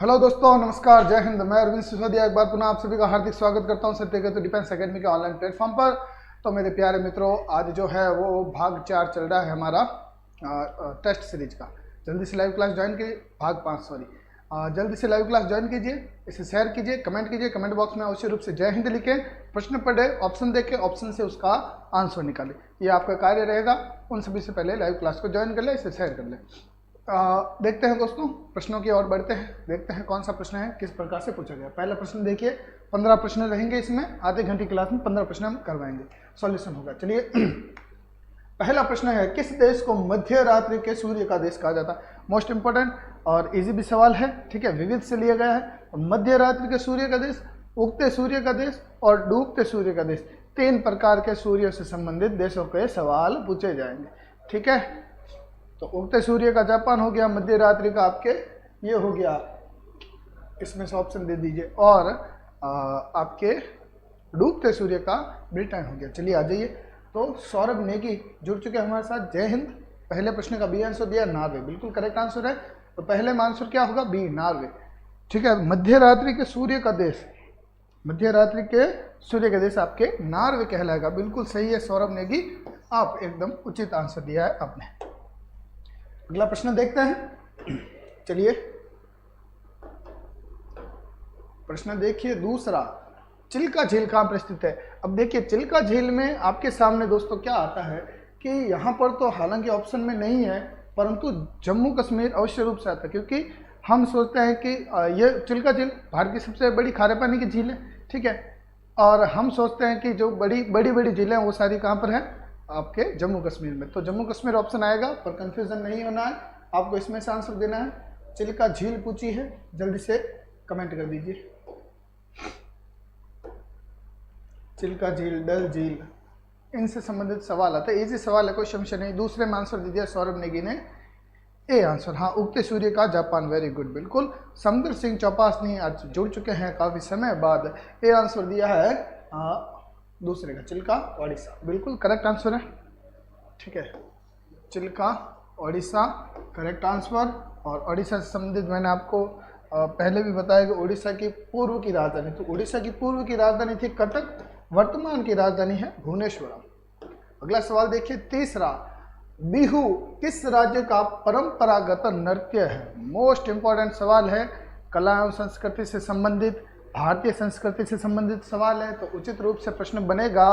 Hello दोस्तों, नमस्कार, जय हिंद। मैं अरविंद सिसोदिया एक बार पुनः आप सभी का हार्दिक स्वागत करता हूं सत्यगत डिफेंस एकेडमी के ऑनलाइन प्लेटफॉर्म पर। तो मेरे प्यारे मित्रों, आज जो है वो भाग 4 चल रहा है हमारा टेस्ट सीरीज का। जल्दी से लाइव क्लास ज्वाइन कीजिए। भाग 5 सॉरी। जल्दी से लाइव क्लास ज्वाइन कीजिए, इसे शेयर कीजिए, कमेंट कीजिए। कमेंट बॉक्स में अवश्य रूप से जय हिंद लिखें, प्रश्न पढ़े, ऑप्शन देखें, ऑप्शन से उसका आंसर निकालें। ये आपका कार्य रहेगा। उन सभी से पहले लाइव क्लास को ज्वाइन कर ले, इसे शेयर कर ले। देखते हैं दोस्तों, प्रश्नों की ओर बढ़ते हैं। देखते हैं कौन सा प्रश्न है, किस प्रकार से पूछा गया। पहला प्रश्न देखिए, 15 प्रश्न रहेंगे इसमें। आधे घंटे क्लास में 15 प्रश्न हम करवाएंगे, सॉल्यूशन होगा। चलिए पहला प्रश्न है, किस देश को मध्य रात्रि के सूर्य का देश कहा जाता है। मोस्ट इंपोर्टेंट और इजी भी सवाल है, ठीक है। विविध से लिया गया है। मध्य रात्रि के सूर्य का देश, उगते सूर्य का देश और डूबते सूर्य का देश, 3 प्रकार के सूर्य से संबंधित देशों के सवाल पूछे जाएंगे, ठीक है। तो उगते सूर्य का जापान हो गया, मध्य रात्रि का आपके ये हो गया, इसमें से ऑप्शन दे दीजिए, और आपके डूबते सूर्य का ब्रिटेन हो गया। चलिए आ जाइए। तो सौरभ नेगी जुड़ चुके हैं हमारे साथ, जय हिंद। पहले प्रश्न का बी आंसर दिया, नॉर्वे, बिल्कुल करेक्ट आंसर है। तो पहले में आंसर क्या होगा, बी, नॉर्वे, ठीक है। मध्य रात्रि के सूर्य का देश, मध्य रात्रि के सूर्य का देश आपके नॉर्वे कहलाएगा। बिल्कुल सही है सौरभ नेगी, आप एकदम उचित आंसर दिया है आपने। अगला प्रश्न देखते हैं। चलिए प्रश्न देखिए दूसरा, चिल्का झील कहाँ पर स्थित है। अब देखिए चिल्का झील में आपके सामने दोस्तों क्या आता है कि यहाँ पर तो हालांकि ऑप्शन में नहीं है, परंतु जम्मू कश्मीर अवश्य रूप से आता है, क्योंकि हम सोचते हैं कि ये चिल्का झील भारत की सबसे बड़ी खारे पानी की झील है, ठीक है। और हम सोचते हैं कि जो बड़ी बड़ी झीलें हैं वो सारी कहाँ पर हैं, आपके जम्मू कश्मीर में। तो जम्मू कश्मीर ऑप्शन आएगा, पर कंफ्यूजन नहीं होना है आपको, इसमें से आंसर देना है। चिल्का झील पूछी है, जल्दी से कमेंट कर दीजिए। चिल्का झील, डल झील, इनसे संबंधित सवाल आता है। इजी सवाल है, कोई संशय नहीं। दूसरे में आंसर दे दिया सौरभ नेगी ने, ए आंसर। हाँ, उगते सूर्य का जापान, वेरी गुड, बिल्कुल। समुद्र सिंह चौपासनी आज जुड़ चुके हैं काफी समय बाद, ए आंसर दिया है दूसरे का, चिल्का ओडिशा, बिल्कुल करेक्ट आंसर है, ठीक है। Chilka Odisha correct answer. और ओडिशा से संबंधित मैंने आपको पहले भी बताया कि ओडिशा की पूर्व की राजधानी, तो ओडिशा की पूर्व की राजधानी थी कटक, वर्तमान की राजधानी है भुवनेश्वर। अगला सवाल देखिए तीसरा, बिहू किस राज्य का परंपरागत नृत्य है। मोस्ट इंपॉर्टेंट सवाल है, कला एवं संस्कृति से संबंधित, भारतीय संस्कृति से संबंधित सवाल है, तो उचित रूप से प्रश्न बनेगा,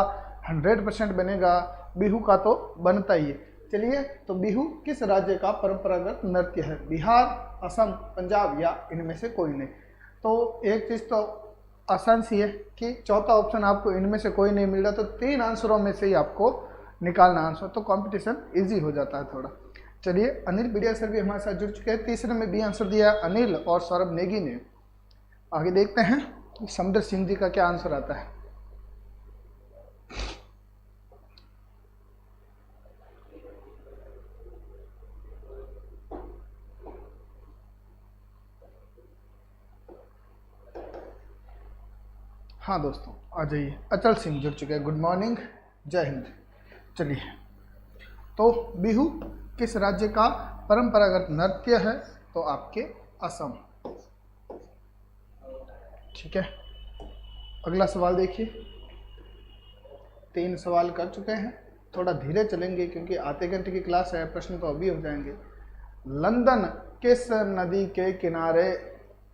100% बनेगा। बिहू का तो बनता ही है। चलिए, तो बिहू किस राज्य का परंपरागत नृत्य है। बिहार, असम, पंजाब या इनमें से कोई नहीं। तो एक चीज़ तो आसान सी है कि चौथा ऑप्शन आपको इनमें से कोई नहीं मिल रहा, तो 3 आंसरों में से ही आपको निकालना आंसर, तो कंपटीशन इजी हो जाता है थोड़ा। चलिए, अनिल बिडिया सर भी हमारे साथ जुड़ चुके हैं। तीसरे में बी आंसर दिया है अनिल और सौरभ नेगी ने। आगे देखते हैं समुद्र सिंह जी का क्या आंसर आता है। हाँ दोस्तों, आ जाइए। अचल सिंह जुड़ चुके हैं, गुड मॉर्निंग, जय हिंद। चलिए, तो बिहू किस राज्य का परंपरागत नृत्य है, तो आपके असम, ठीक है। अगला सवाल देखिए, 3 सवाल कर चुके हैं, थोड़ा धीरे चलेंगे क्योंकि आधे घंटे की क्लास है, प्रश्न तो अभी हो जाएंगे। लंदन किस नदी के किनारे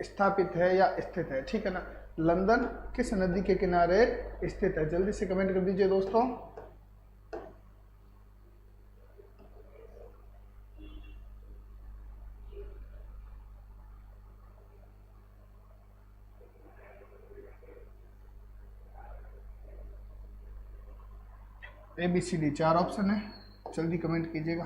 स्थापित है या स्थित है, ठीक है ना। लंदन किस नदी के किनारे स्थित है, जल्दी से कमेंट कर दीजिए दोस्तों। ABCD 4 ऑप्शन है, जल्दी कमेंट कीजिएगा।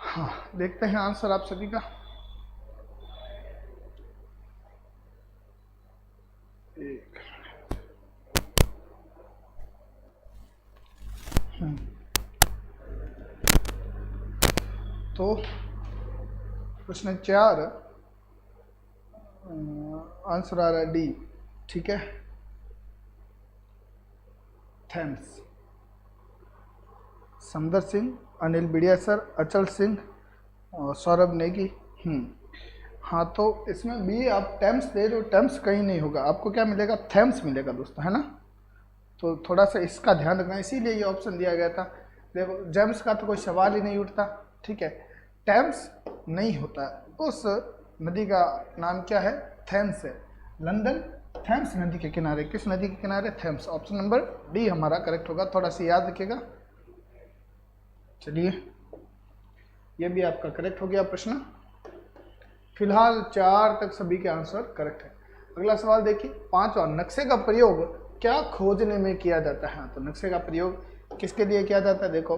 हाँ, देखते हैं आंसर आप सभी का। एक तो प्रश्न 4 आंसर आ रहा है डी, ठीक है, थैम्स। समदर सिंह, अनिल बिडियासर, अचल सिंह और सौरभ नेगी। हाँ, तो इसमें भी आप टेम्स दे रहे हो, टेम्स कहीं नहीं होगा, आपको क्या मिलेगा, थेम्स मिलेगा दोस्तों, है ना। तो थोड़ा सा इसका ध्यान रखना, इसीलिए ये ऑप्शन दिया गया था। देखो जेम्स का तो कोई सवाल ही नहीं उठता, ठीक है। टेम्स नहीं होता, उस नदी का नाम क्या है, थेम्स है। लंदन थेम्स नदी के किनारे, किस नदी के किनारे, थेम्स। ऑप्शन नंबर डी हमारा करेक्ट होगा, थोड़ा सा याद रखिएगा। चलिए, ये भी आपका करेक्ट हो गया प्रश्न। फिलहाल 4 तक सभी के आंसर करेक्ट है। अगला सवाल देखिए, 5वां, नक्शे का प्रयोग क्या खोजने में किया जाता है। तो नक्शे का प्रयोग किसके लिए किया जाता है, देखो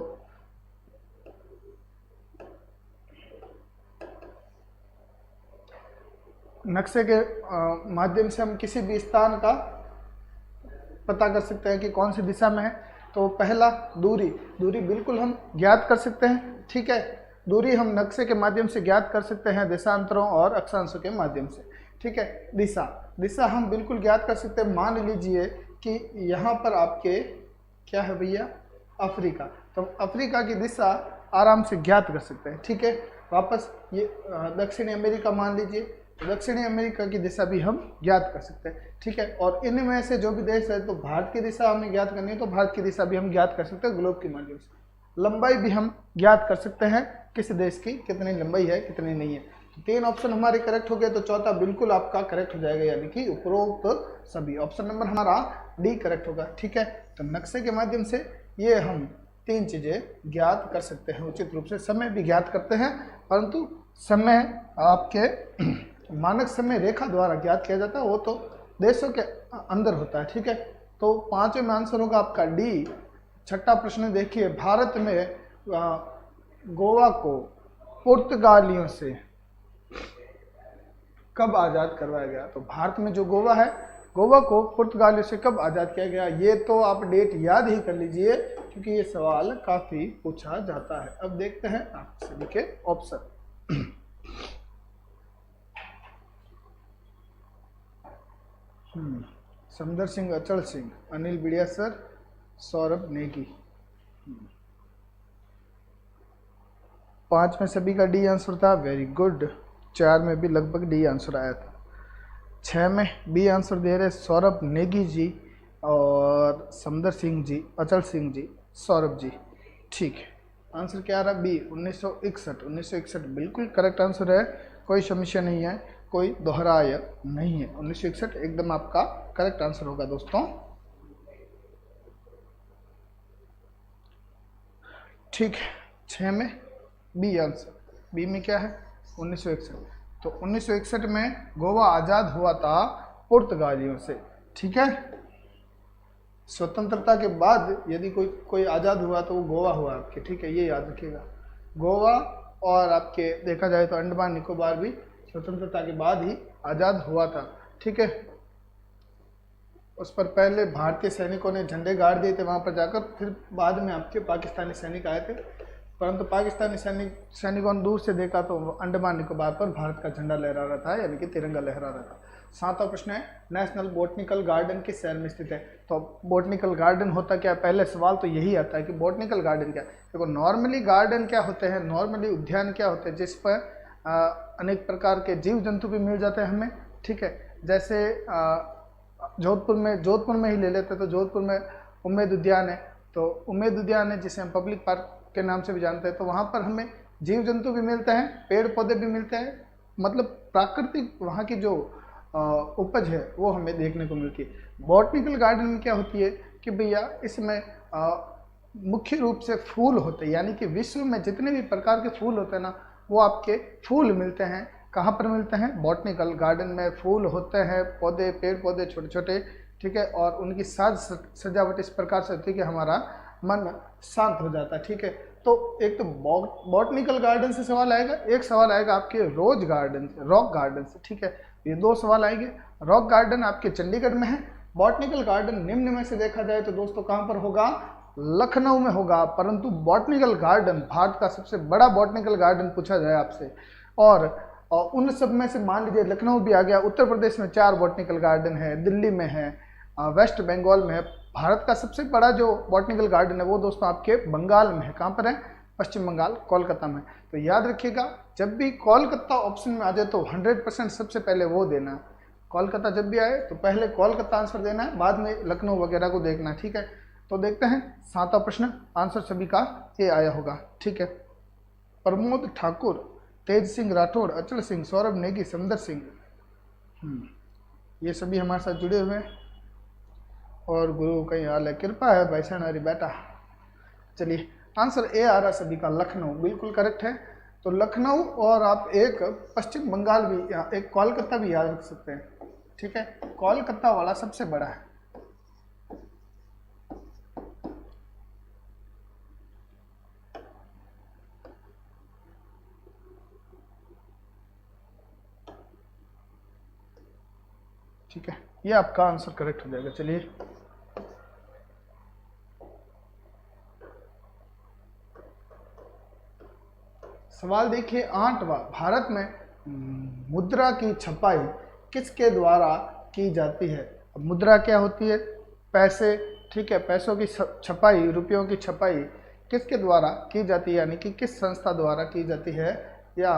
नक्शे के माध्यम से हम किसी भी स्थान का पता कर सकते हैं कि कौन सी दिशा में है। तो पहला, दूरी बिल्कुल हम ज्ञात कर सकते हैं, ठीक है। दूरी हम नक्शे के माध्यम से ज्ञात कर सकते हैं देशांतरों और अक्षांशों के माध्यम से, ठीक है। दिशा हम बिल्कुल ज्ञात कर सकते हैं। मान लीजिए कि यहाँ पर आपके क्या है भैया, अफ्रीका, तो अफ्रीका की दिशा आराम से ज्ञात कर सकते हैं, ठीक है। वापस ये दक्षिणी अमेरिका मान लीजिए, दक्षिणी अमेरिका की दिशा भी हम ज्ञात कर सकते हैं, ठीक है। और इनमें से जो भी देश है, तो भारत की दिशा हमें ज्ञात करनी है, तो भारत की दिशा भी हम ज्ञात कर सकते हैं ग्लोब के माध्यम से। लंबाई भी हम ज्ञात कर सकते हैं, किस देश की कितनी लंबाई है कितनी नहीं है। तो 3 ऑप्शन हमारे करेक्ट हो गए, तो चौथा बिल्कुल आपका करेक्ट हो जाएगा, यानी कि उपरोक्त सभी। ऑप्शन नंबर हमारा डी करेक्ट होगा, ठीक है। तो नक्शे के माध्यम से ये हम 3 चीज़ें ज्ञात कर सकते हैं उचित रूप से। समय भी ज्ञात करते हैं, परंतु समय आपके मानक समय रेखा द्वारा ज्ञात किया जाता है, वो तो देशों के अंदर होता है, ठीक है। तो 5वें में आंसर होगा आपका डी। छठा प्रश्न देखिए, भारत में गोवा को पुर्तगालियों से कब आज़ाद करवाया गया। तो भारत में जो गोवा है, गोवा को पुर्तगालियों से कब आज़ाद किया गया, ये तो आप डेट याद ही कर लीजिए, क्योंकि ये सवाल काफ़ी पूछा जाता है। अब देखते हैं आप सभी के ऑप्शन। समदर सिंह, अचल सिंह, अनिल बिडियासर, सौरभ नेगी। 5 में सभी का डी आंसर था, वेरी गुड। 4 में भी लगभग डी आंसर आया था। 6 में बी आंसर दे रहे सौरभ नेगी जी और समदर सिंह जी, अचल सिंह जी, सौरभ जी, ठीक है। आंसर क्या आ रहा, बी 1961 बिल्कुल करेक्ट आंसर है, कोई समस्या नहीं है, कोई दोहराया नहीं है। 1961 एकदम आपका करेक्ट आंसर होगा दोस्तों, ठीक है। 6 में बी आंसर, बी में क्या है 1961। तो 1961 में गोवा आज़ाद हुआ था पुर्तगालियों से, ठीक है। स्वतंत्रता के बाद यदि कोई आज़ाद हुआ तो वो गोवा हुआ आपके, ठीक है, ये याद रखिएगा। गोवा और आपके देखा जाए तो अंडमान निकोबार भी स्वतंत्रता के बाद ही आज़ाद हुआ था, ठीक है। उस पर पहले भारतीय सैनिकों ने झंडे गाड़ दिए थे वहाँ पर जाकर, फिर बाद में आपके पाकिस्तानी सैनिक आए थे, परंतु पाकिस्तानी सैनिकों ने दूर से देखा तो अंडमान निकोबार पर भारत का झंडा लहरा रहा था, यानी कि तिरंगा लहरा रहा था। 7वां प्रश्न है, नेशनल बोटनिकल गार्डन किस शहर में स्थित है। तो बोटनिकल गार्डन होता क्या है, पहले सवाल तो यही आता है कि बोटनिकल गार्डन क्या है। देखो नॉर्मली गार्डन क्या होते हैं, नॉर्मली उद्यान क्या होते हैं, जिस पर अनेक प्रकार के जीव जंतु भी मिल जाते हैं हमें, ठीक है। जैसे जोधपुर में ही ले लेते हैं, तो जोधपुर में उम्मेद उद्यान है, तो उम्मेद उद्यान है जिसे हम पब्लिक पार्क के नाम से भी जानते हैं। तो वहाँ पर हमें जीव जंतु भी मिलते हैं, पेड़ पौधे भी मिलते हैं, मतलब प्राकृतिक वहाँ की जो उपज है वो हमें देखने को मिलती है। बॉटनिकल गार्डन में क्या होती है कि भैया इसमें मुख्य रूप से फूल होते हैं, यानी कि विश्व में जितने भी प्रकार के फूल होते हैं ना, वो आपके फूल मिलते हैं। कहाँ पर मिलते हैं, बॉटनिकल गार्डन में फूल होते हैं, पौधे, पेड़ पौधे छोटे छोटे, ठीक है। और उनकी साज सजावट इस प्रकार से होती है कि हमारा मन शांत हो जाता है, ठीक है। तो एक तो बॉटनिकल गार्डन से सवाल आएगा, एक सवाल आएगा आपके रोज गार्डन से, रॉक गार्डन से, ठीक है। ये 2 सवाल आएंगे। रॉक गार्डन आपके चंडीगढ़ में है, बॉटनिकल गार्डन निम्न में से देखा जाए तो दोस्तों कहाँ पर होगा, लखनऊ में होगा। परंतु बॉटनिकल गार्डन, भारत का सबसे बड़ा बॉटनिकल गार्डन पूछा जाए आपसे, और उन सब में से मान लीजिए लखनऊ भी आ गया। उत्तर प्रदेश में 4 बॉटनिकल गार्डन है, दिल्ली में है, वेस्ट बंगाल में है, भारत का सबसे बड़ा जो बॉटनिकल गार्डन है वो दोस्तों आपके बंगाल में है। कहाँ पर है? पश्चिम बंगाल, कोलकाता में। तो याद रखिएगा, जब भी कोलकाता ऑप्शन में आ जाए तो 100% सबसे पहले वो देना है। कोलकाता जब भी आए तो पहले कोलकाता आंसर देना है, बाद में लखनऊ वगैरह को देखना है, ठीक है। तो देखते हैं 7वां प्रश्न, आंसर सभी का ए आया होगा, ठीक है। प्रमोद ठाकुर, तेज सिंह राठौड़, अचल सिंह, सौरभ नेगी, समदर सिंह, ये सभी हमारे साथ जुड़े हुए हैं और गुरु का हाल है, कृपा है भाई हमारी बेटा। चलिए आंसर ए आ रहा सभी का, लखनऊ, बिल्कुल करेक्ट है। तो लखनऊ और आप एक पश्चिम बंगाल भी, एक कोलकाता भी याद रख सकते हैं, ठीक है। कोलकाता वाला सबसे बड़ा है। ठीक है, ये आपका आंसर करेक्ट हो जाएगा। चलिए सवाल देखिए 8वां, भारत में मुद्रा की छपाई किसके द्वारा की जाती है? अब मुद्रा क्या होती है? पैसे, ठीक है। पैसों की छपाई, रुपयों की छपाई किसके द्वारा की जाती है, यानी कि किस संस्था द्वारा की जाती है, या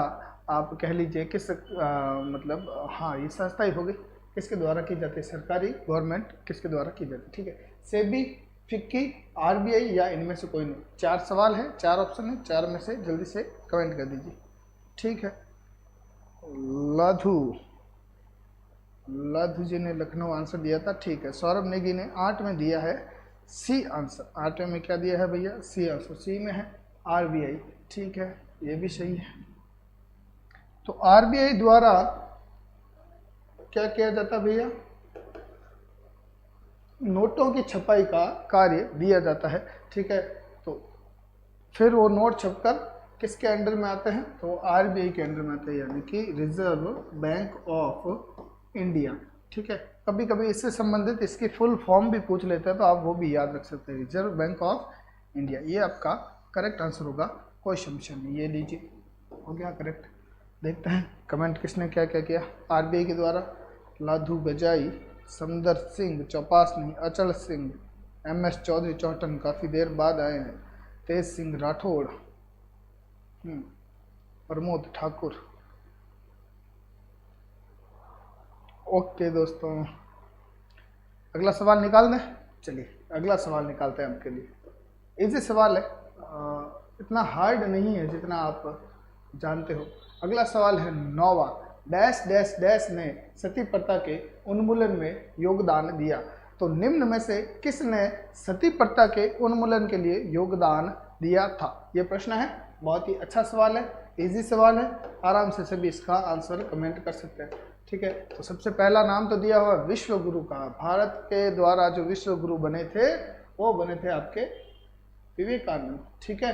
आप कह लीजिए किस मतलब हाँ ये संस्था ही होगी। किसके द्वारा की जाती है? सरकारी, गवर्नमेंट किसके द्वारा की जाती है, ठीक है। सेबी, फिक्की, आरबीआई या इनमें से कोई नहीं। 4 सवाल है, 4 ऑप्शन है, 4 में से जल्दी से कमेंट कर दीजिए, ठीक है। लाधु जी ने लखनऊ आंसर दिया था, ठीक है। सौरभ नेगी ने 8 में दिया है सी आंसर। 8 में क्या दिया है भैया? C answer. सी में है आरबीआई, ठीक है, ये भी सही है। तो आरबीआई द्वारा क्या किया जाता भैया? नोटों की छपाई का कार्य दिया जाता है, ठीक है। तो फिर वो नोट छपकर किसके अंडर में आते हैं? तो आरबीआई के अंडर में आते हैं, यानी कि रिजर्व बैंक ऑफ इंडिया, ठीक है। कभी कभी इससे संबंधित इसकी फुल फॉर्म भी पूछ लेते हैं, तो आप वो भी याद रख सकते हैं, रिजर्व बैंक ऑफ इंडिया। ये आपका करेक्ट आंसर होगा, कोई समस्या नहीं। ये लीजिए, हो गया करेक्ट। देखते हैं कमेंट किसने क्या क्या किया। आरबीआई के द्वारा लाधु गजाई, समदर सिंह, चौपासनी, अचल सिंह, एमएस चौधरी चौहटन काफ़ी देर बाद आए हैं, तेज सिंह राठौड़, प्रमोद ठाकुर। ओके दोस्तों, अगला सवाल निकाल दें। चलिए अगला सवाल निकालते हैं आपके लिए। इजी सवाल है, इतना हार्ड नहीं है जितना आप जानते हो। अगला सवाल है 9वां, डैश डैश डैश ने सती प्रथा के उन्मूलन में योगदान दिया। तो निम्न में से किसने सती प्रथा के उन्मूलन के लिए योगदान दिया था? ये प्रश्न है, बहुत ही अच्छा सवाल है, इजी सवाल है, आराम से सभी इसका आंसर कमेंट कर सकते हैं, ठीक है। तो सबसे पहला नाम तो दिया हुआ विश्व गुरु का। भारत के द्वारा जो विश्व गुरु बने थे वो बने थे आपके विवेकानंद, ठीक है।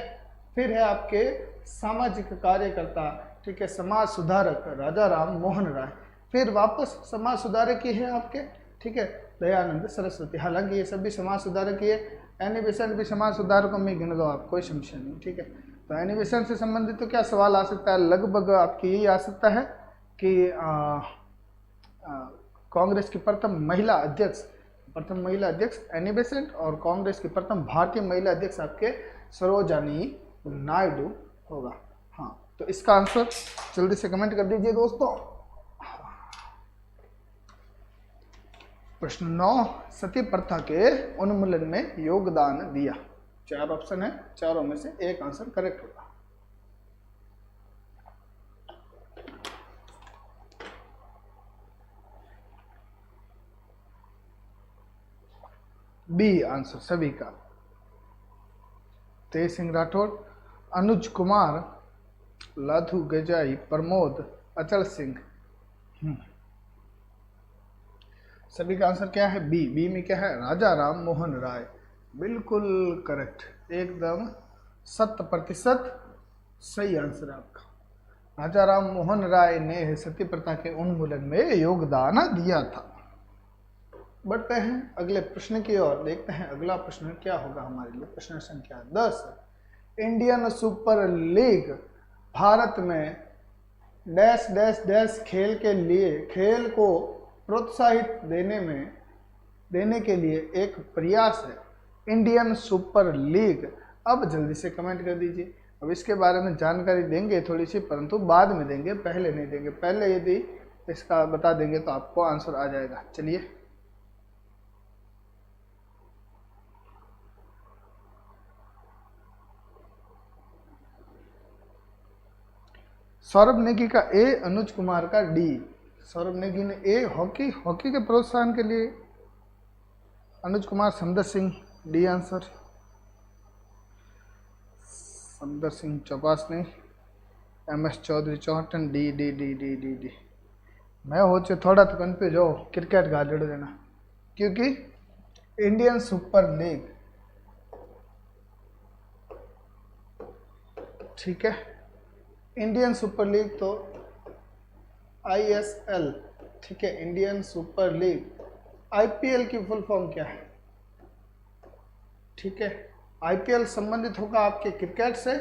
फिर है आपके सामाजिक कार्यकर्ता, ठीक है, समाज सुधारक राजा राम मोहन राय। फिर वापस समाज सुधारक ही है आपके, ठीक है, दयानंद सरस्वती। हालांकि ये सभी समाज सुधारक ही है। एनी बेसेंट भी समाज सुधारकों में गिन लो आप, कोई समस्या नहीं, ठीक है। तो एनी बेसेंट से संबंधित तो क्या सवाल आ सकता है? लगभग आपकी यही आ सकता है कि कांग्रेस की प्रथम महिला अध्यक्ष एनी बेसेंट और कांग्रेस की प्रथम भारतीय महिला अध्यक्ष आपके सरोजनी नायडू होगा। हाँ, तो इसका आंसर जल्दी से कमेंट कर दीजिए दोस्तों। प्रश्न 9, सती प्रथा के उन्मूलन में योगदान दिया। 4 ऑप्शन है, चारों में से एक आंसर करेक्ट होगा। बी आंसर सभी का। तेज सिंह राठौड़, अनुज कुमार, लाधु गजाई, प्रमोद, अचल सिंह, सभी का आंसर क्या है? बी। बी में क्या है? राजा राम मोहन राय। बिल्कुल करेक्ट, एकदम 100% सही आंसर है आपका। राजा राम मोहन राय ने सती प्रथा के उन्मूलन में योगदान दिया था। बढ़ते हैं अगले प्रश्न की ओर, देखते हैं अगला प्रश्न क्या होगा हमारे लिए। प्रश्न संख्या 10, इंडियन सुपर लीग भारत में डैश डैश डैश खेल के लिए खेल को प्रोत्साहित देने में देने के लिए एक प्रयास है इंडियन सुपर लीग। अब जल्दी से कमेंट कर दीजिए। अब इसके बारे में जानकारी देंगे थोड़ी सी, परंतु बाद में देंगे, पहले नहीं देंगे। पहले यदि इसका बता देंगे तो आपको आंसर आ जाएगा। चलिए, सौरभ नेगी का ए, अनुज कुमार का डी। सौरभ नेगी ने ए हॉकी, हॉकी के प्रोत्साहन के लिए। Anuj Kumar Samdar Singh D answer. Samdar Singh Chaupasni, MS Chaudhary Chohtan D D D D D D. मैं हो चे थोड़ा तो कन्फ्यूज हो क्रिकेट का जोड़ देना, क्योंकि इंडियन सुपर लीग, ठीक है, इंडियन सुपर लीग तो ISL, ठीक है, इंडियन सुपर लीग। IPL की फुल फॉर्म क्या है? ठीक है, IPL संबंधित होगा आपके क्रिकेट से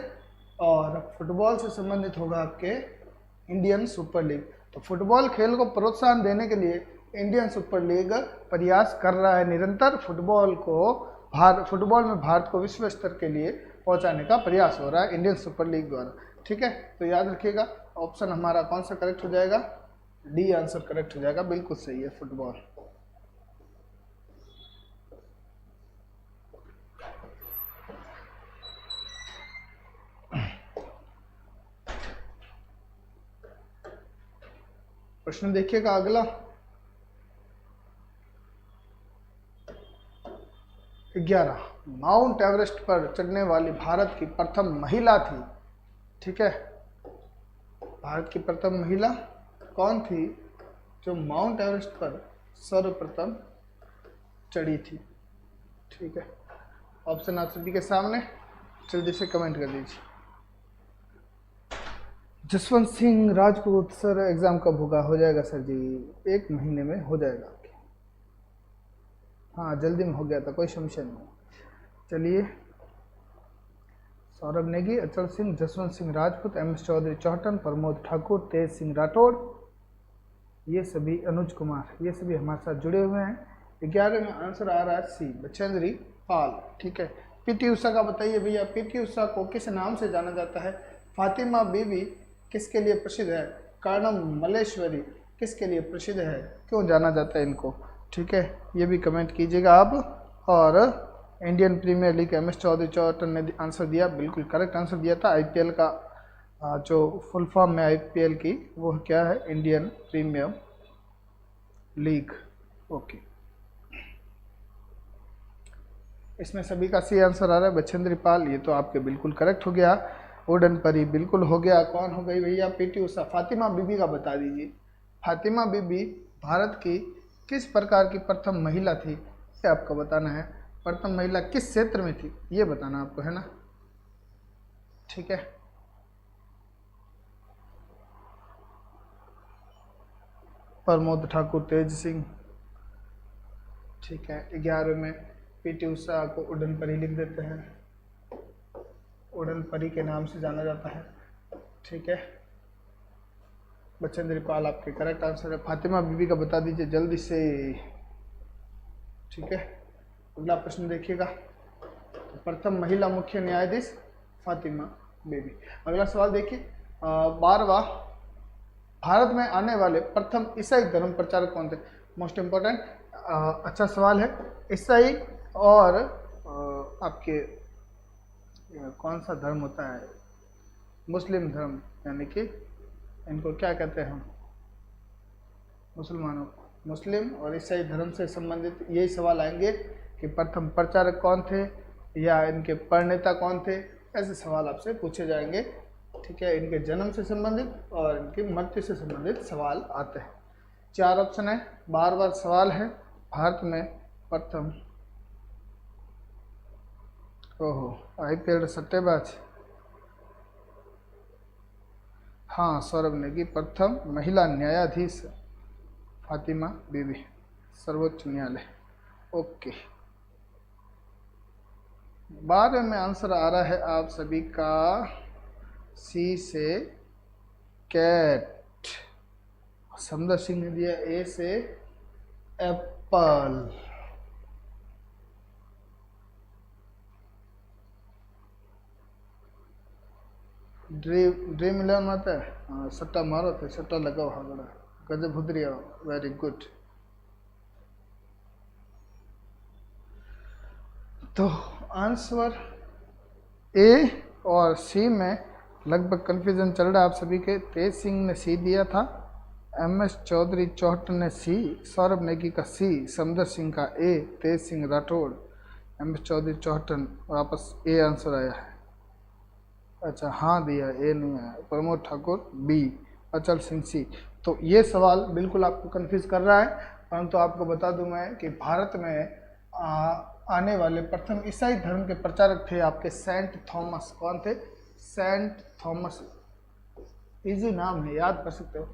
और फुटबॉल से संबंधित होगा आपके इंडियन सुपर लीग। तो फुटबॉल खेल को प्रोत्साहन देने के लिए इंडियन सुपर लीग प्रयास कर रहा है निरंतर। फुटबॉल में भारत को विश्व स्तर के लिए पहुंचाने का प्रयास हो रहा है इंडियन सुपर लीग द्वारा। ठीक है, तो याद रखिएगा ऑप्शन हमारा कौन सा करेक्ट हो जाएगा? डी आंसर करेक्ट हो जाएगा, बिल्कुल सही है, फुटबॉल। प्रश्न देखिएगा अगला, 11, माउंट एवरेस्ट पर चढ़ने वाली भारत की प्रथम महिला थी। ठीक है, भारत की प्रथम महिला कौन थी जो माउंट एवरेस्ट पर सर्वप्रथम चढ़ी थी? ठीक है, ऑप्शन आप सभी के सामने, जल्दी से कमेंट कर दीजिए। जसवंत सिंह राजपूत। सर एग्ज़ाम कब होगा? हो जाएगा सर जी, 1 महीने में हो जाएगा। हाँ, जल्दी में हो गया था, कोई समस्या नहीं। चलिए, सौरभ नेगी, अचल सिंह, जसवंत सिंह राजपूत, MS चौधरी चौहटन, प्रमोद ठाकुर, तेज सिंह राठौड़, ये सभी, अनुज कुमार, ये सभी हमारे साथ जुड़े हुए हैं। 11 में आंसर आ रहा है सी, बछेंद्री पाल। ठीक है, PT उषा का बताइए भैया, PT उषा को किस नाम से जाना जाता है? फातिमा बीबी किसके लिए प्रसिद्ध है? कर्णम मल्लेश्वरी किसके लिए प्रसिद्ध है? क्यों जाना जाता है इनको? ठीक है, ये भी कमेंट कीजिएगा आप। और Indian Premier League, MS Chaudhary Chauhatan ने आंसर दिया, बिल्कुल करेक्ट आंसर दिया था। IPL का जो फुल फॉर्म में IPL की वो क्या है? Indian Premier league. ओके, इसमें सभी का सी आंसर आ रहा है, बछेंद्री पाल, ये तो आपके बिल्कुल करेक्ट हो गया। उड़न परी बिल्कुल हो गया। कौन हो गई भैया? PT उषा। फातिमा बीबी का बता दीजिए, फातिमा बीबी भारत की किस प्रकार की प्रथम महिला थी, ये आपको बताना है। प्रथम महिला किस क्षेत्र में थी, ये बताना आपको है ना। ठीक है, प्रमोद ठाकुर, तेज सिंह। ठीक है, 11 में PT उषा को उड़न परी लिख देते हैं, उड़न परी के नाम से जाना जाता है। ठीक है, बछेंद्री पाल आपके करेक्ट आंसर है। फातिमा बीबी का बता दीजिए जल्दी से। ठीक है, अगला प्रश्न देखिएगा, तो प्रथम महिला मुख्य न्यायाधीश फातिमा बीबी। अगला सवाल देखिए, 12वां, भारत में आने वाले प्रथम ईसाई धर्म प्रचारक कौन थे? मोस्ट इम्पोर्टेंट, अच्छा सवाल है। ईसाई और आपके कौन सा धर्म होता है? मुस्लिम धर्म, यानी कि इनको क्या कहते हैं हम? मुसलमानों को। मुस्लिम और ईसाई धर्म से संबंधित यही सवाल आएंगे कि प्रथम प्रचारक कौन थे या इनके प्रणेता कौन थे, ऐसे सवाल आपसे पूछे जाएंगे। ठीक है, इनके जन्म से संबंधित और इनकी मृत्यु से संबंधित सवाल आते हैं। 4 ऑप्शन है, बार सवाल है। भारत में प्रथम, ओहो, IPL सट्टेबाज, हाँ, सौरभ नेगी। प्रथम महिला न्यायाधीश फातिमा बीबी, सर्वोच्च न्यायालय। ओके, 12 में आंसर आ रहा है आप सभी का सी से कैट, समदर सिंह ने दिया A से एप्पल। ड्रीम 11 मत है। हाँ, सट्टा मारो थे, सट्टा लगाओ। हाँ बड़ा गजब भुदरी आओ, वेरी गुड। तो आंसर ए और सी में लगभग कन्फ्यूजन चल रहा है आप सभी के। तेज सिंह ने सी दिया था, MS चौधरी चौहटन ने सी, सौरभ नेगी का सी, समदर सिंह का ए, तेज सिंह राठौड़, MS चौधरी चौहटन, वापस ए आंसर आया है। अच्छा हाँ दिया, ए नहीं आया। प्रमोद ठाकुर बी, अचल सिंह सी। तो ये सवाल बिल्कुल आपको कंफ्यूज कर रहा है, परंतु आपको बता दूं मैं कि भारत में आने वाले प्रथम ईसाई धर्म के प्रचारक थे आपके सेंट थॉमस। कौन थे? Saint Thomas. इजी नाम है, याद कर सकते हो।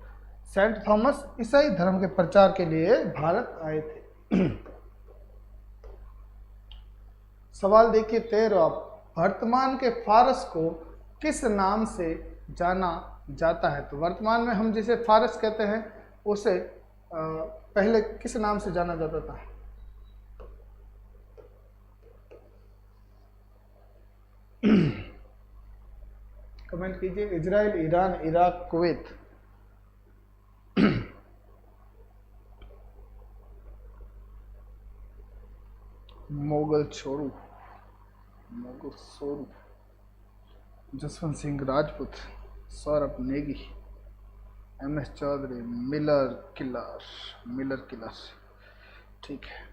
सेंट थॉमस ईसाई धर्म के प्रचार के लिए भारत आए थे। सवाल देखिए 13, वर्तमान के फारस को किस नाम से जाना जाता है? तो वर्तमान में हम जिसे फारस कहते हैं उसे पहले किस नाम से जाना जाता था? कमेंट कीजिए। Israel, Iran, Iraq, Kuwait. Mogal छोरू, मोगल सोरू, Jaswant Singh Rajput, Saurabh Negi, MS Chaudhary, Miller killer. ठीक है,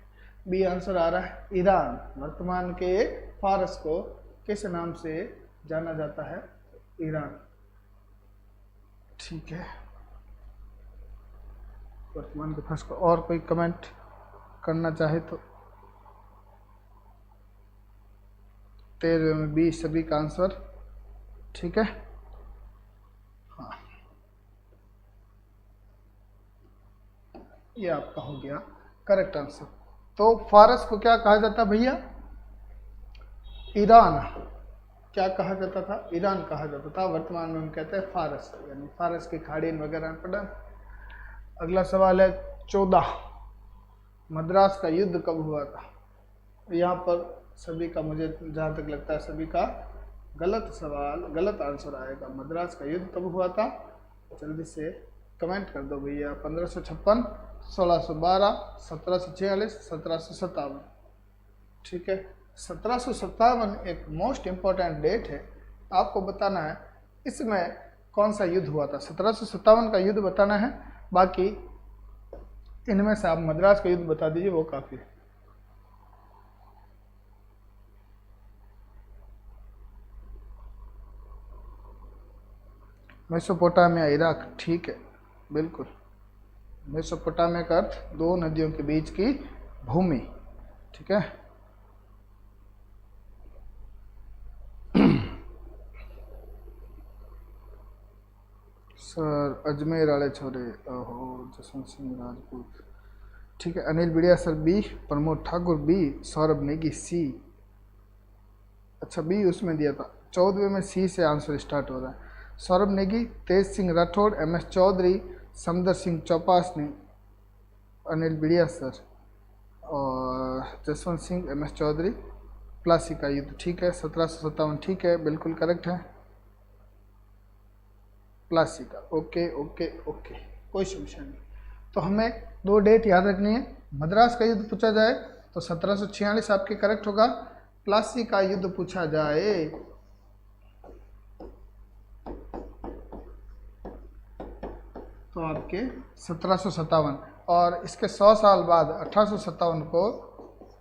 बी आंसर आ रहा है ईरान। वर्तमान के फारस को किस नाम से जाना जाता है? ईरान। ठीक है, वर्तमान के फारस को। और कोई कमेंट करना चाहे तो 13 में बी सभी का आंसर। ठीक है, हाँ ये आपका हो गया करेक्ट आंसर। तो फारस को क्या कहा जाता भैया? ईरान। क्या कहा जाता था? ईरान कहा जाता था। वर्तमान में हम कहते हैं फारस, यानी फारस की खाड़ी वगैरह पड़ा। अगला सवाल है 14, मद्रास का युद्ध कब हुआ था? यहाँ पर सभी का, मुझे जहाँ तक लगता है सभी का गलत सवाल, गलत आंसर आएगा। मद्रास का युद्ध कब हुआ था? जल्दी से कमेंट कर दो भैया। 1556, 1612, 1746, 1757। ठीक है, 1757 एक मोस्ट इम्पोर्टेंट डेट है, आपको बताना है इसमें कौन सा युद्ध हुआ था। 1757 का युद्ध बताना है, बाकी इनमें से आप मद्रास का युद्ध बता दीजिए, वो काफ़ी है। Mesopotamia, Iraq. ठीक है, बिल्कुल। मेसोपोटामिया का अर्थ दो नदियों के बीच की भूमि। ठीक है, सर अजमेर वाले छोरे, ओहो जसवंत सिंह राजपूत। ठीक है, Anil Biriya sir B, Pramod Thakur B, Saurabh Negi C. अच्छा बी उसमें दिया था, 14वें में सी से आंसर स्टार्ट हो रहा है। सौरभ नेगी, तेज सिंह राठौड़, MS चौधरी, समदर सिंह चौपासनी, अनिल बिड़िया सर और जसवंत सिंह, MS चौधरी। प्लासी का युद्ध। ठीक है, 1757। ठीक है, बिल्कुल करेक्ट है, प्लासी का। ओके ओके ओके, कोई समस्या नहीं। तो हमें दो डेट याद रखनी है। मद्रास का युद्ध पूछा जाए तो 1746 आपके करेक्ट होगा। प्लासी का युद्ध पूछा जाए तो आपके 1757, और इसके 100 साल बाद 1857 को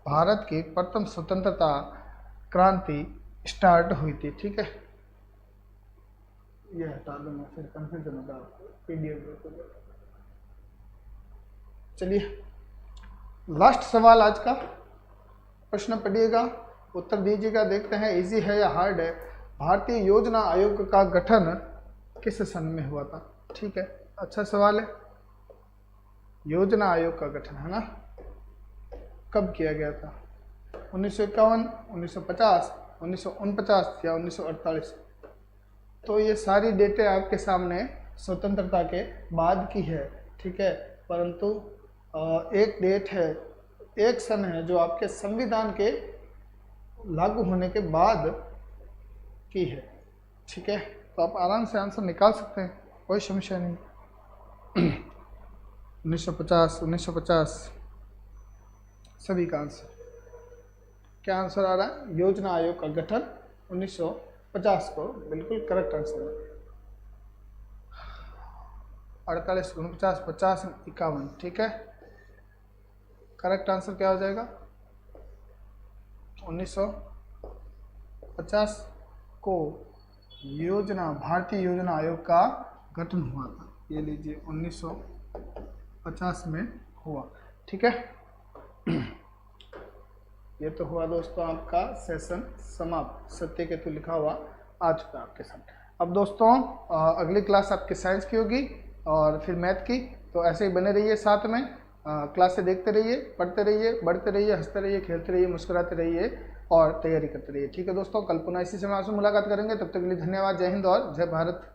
भारत की प्रथम स्वतंत्रता क्रांति स्टार्ट हुई थी। ठीक है, ये हटा दो, मैं फिर कंफ्यूजन होगा PDF। चलिए लास्ट सवाल आज का, प्रश्न पढ़िएगा, उत्तर दीजिएगा। देखते हैं इजी है या हार्ड है। भारतीय योजना आयोग का गठन किस सन में हुआ था? ठीक है, अच्छा सवाल है। योजना आयोग का गठन है ना, कब किया गया था? 1951, 1950, 1949 या 1948? तो ये सारी डेटें आपके सामने स्वतंत्रता के बाद की है। ठीक है, परंतु एक डेट है, एक सन है जो आपके संविधान के लागू होने के बाद की है। ठीक है, तो आप आराम से आंसर निकाल सकते हैं, कोई समस्या नहीं। 1950 सभी का आंसर क्या आंसर आ रहा है? योजना आयोग का गठन 1950 को बिल्कुल करेक्ट आंसर है। 48, 49, 50, 51, ठीक है। करेक्ट आंसर क्या हो जाएगा? 1950 को भारतीय योजना आयोग का गठन हुआ था। ये लीजिए 1950 में हुआ, ठीक है। ये तो हुआ दोस्तों आपका सेशन समाप्त। सत्य केतु लिखा हुआ आ चुका है आपके साथ। अब दोस्तों अगली क्लास आपकी साइंस की होगी और फिर मैथ की, तो ऐसे ही बने रहिए साथ में। क्लासें देखते रहिए, पढ़ते रहिए, बढ़ते रहिए, हंसते रहिए, खेलते रहिए, मुस्कुराते रहिए और तैयारी करते रहिए, ठीक है दोस्तों। कल पुनः इसी समय आपसे मुलाकात करेंगे, तब तक के लिए धन्यवाद। जय हिंद और जय भारत।